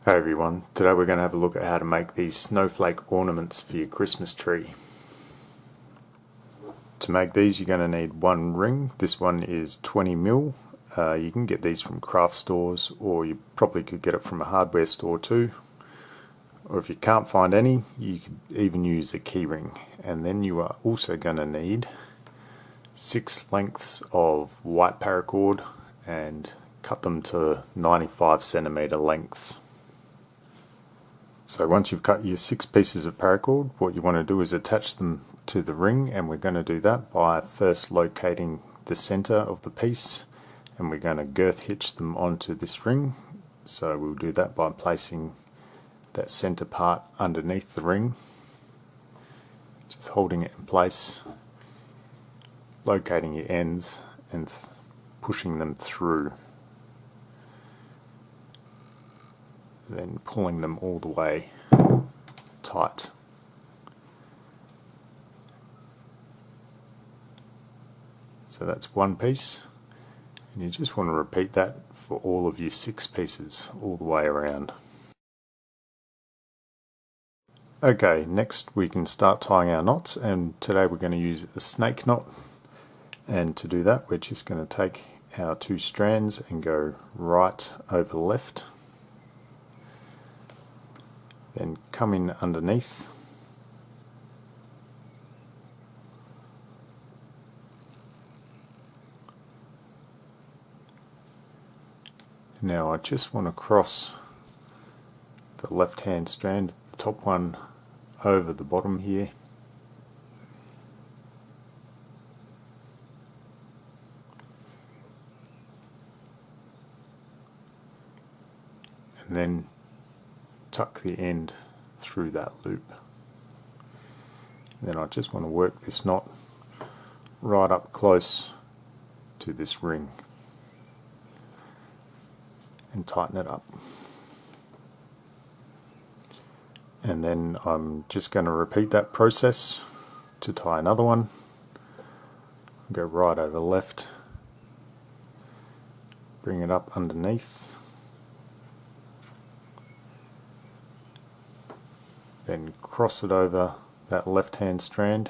Hey everyone, today we're going to have a look at how to make these snowflake ornaments for your Christmas tree. To make these you're going to need one ring. This one is 20mm. You can get these from craft stores, or you probably could get it from a hardware store too. Or if you can't find any, you could even use a key ring. And then you are also going to need 6 lengths of white paracord and cut them to 95cm lengths. So once you've cut your 6 pieces of paracord, what you want to do is attach them to the ring, and we're going to do that by first locating the center of the piece, and we're going to girth hitch them onto this ring. So we'll do that by placing that center part underneath the ring, just holding it in place, locating your ends and pushing them through, then pulling them all the way tight. So that's one piece, and you just want to repeat that for all of your 6 pieces all the way around. Okay, next we can start tying our knots, and today we're going to use a snake knot, and to do that we're just going to take our 2 strands and go right over left, then come in underneath, now I just want to cross the left hand strand, the top one, over the bottom here, and then tuck the end through that loop. And then I just want to work this knot right up close to this ring and tighten it up. And then I'm just going to repeat that process to tie another one. Go right over left, bring it up underneath, then cross it over that left hand strand,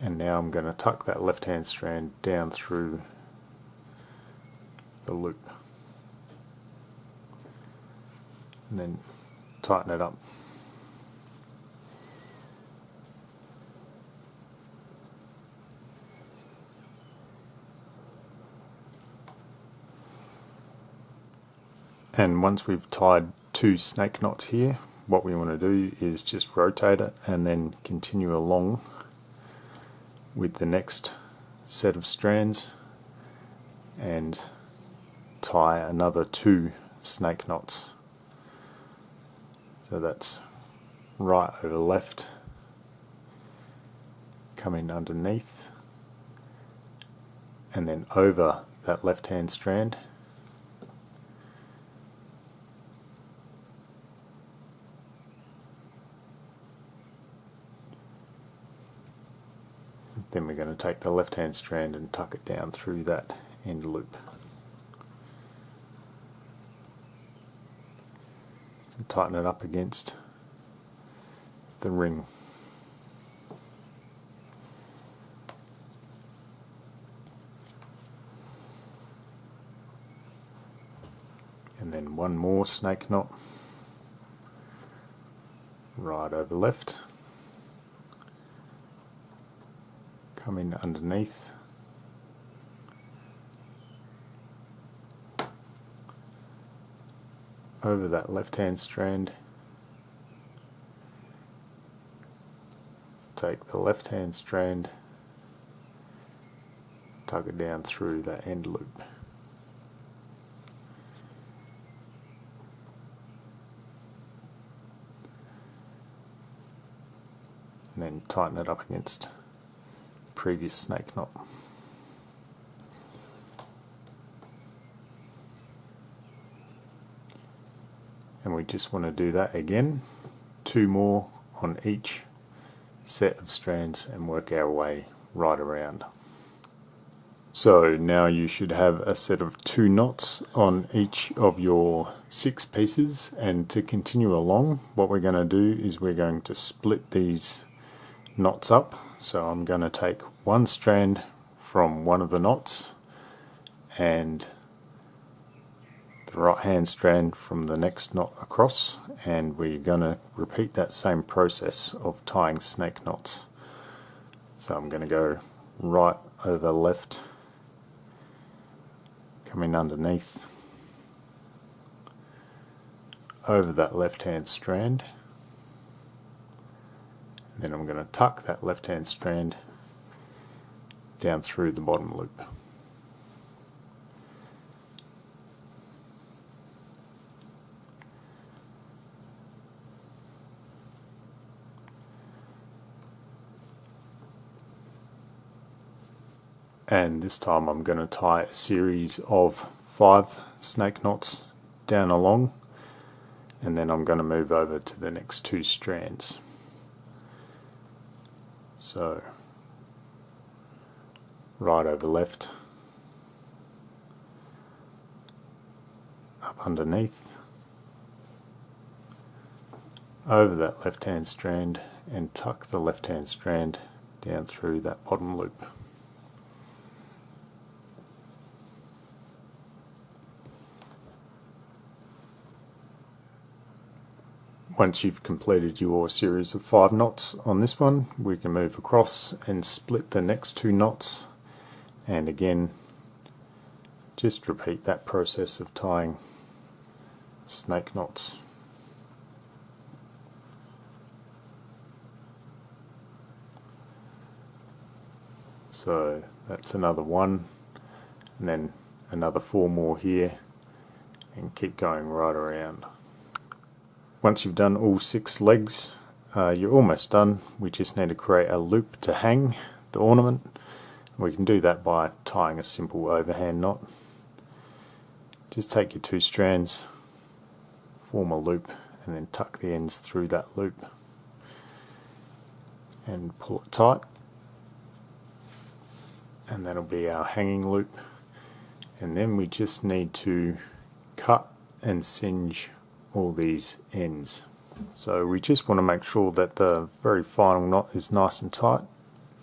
and now I'm going to tuck that left hand strand down through the loop and then tighten it up. And once we've tied 2 snake knots here, what we want to do is just rotate it and then continue along with the next set of strands and tie another 2 snake knots. So that's right over left, come in underneath, and then over that left hand strand, then we're going to take the left hand strand and tuck it down through that end loop. And tighten it up against the ring. And then one more snake knot right over left, come in underneath, over that left hand strand, take the left hand strand, tuck it down through that end loop. And then tighten it up against previous snake knot. And we just want to do that again, 2 more on each set of strands, and work our way right around. So now you should have a set of 2 knots on each of your 6 pieces, and to continue along, what we're going to do is we're going to split these knots up. So I'm going to take one strand from one of the knots and the right hand strand from the next knot across, and we're going to repeat that same process of tying snake knots. So I'm going to go right over left, coming underneath, over that left hand strand, and then I'm going to tuck that left hand strand down through the bottom loop. And this time I'm going to tie a series of 5 snake knots down along, and then I'm going to move over to the next 2 strands. So right over left, up underneath, over that left hand strand, and tuck the left hand strand down through that bottom loop. Once you've completed your series of 5 knots on this one, we can move across and split the next 2 knots, and again just repeat that process of tying snake knots. So that's another 1, and then another 4 more here, and keep going right around. Once you've done all 6 legs, you're almost done. We just need to create a loop to hang the ornament. We can do that by tying a simple overhand knot. Just take your 2 strands, form a loop, and then tuck the ends through that loop and pull it tight, and that'll be our hanging loop. And then we just need to cut and singe all these ends. So we just want to make sure that the very final knot is nice and tight,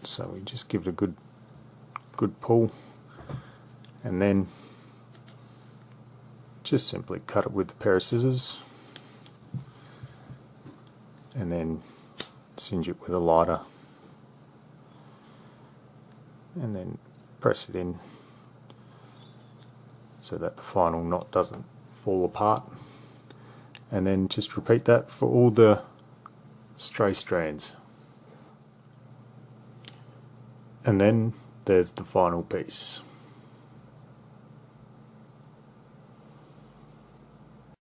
so we just give it a good pull, and then just simply cut it with a pair of scissors, and then singe it with a lighter, and then press it in so that the final knot doesn't fall apart. And then just repeat that for all the stray strands. And then there's the final piece.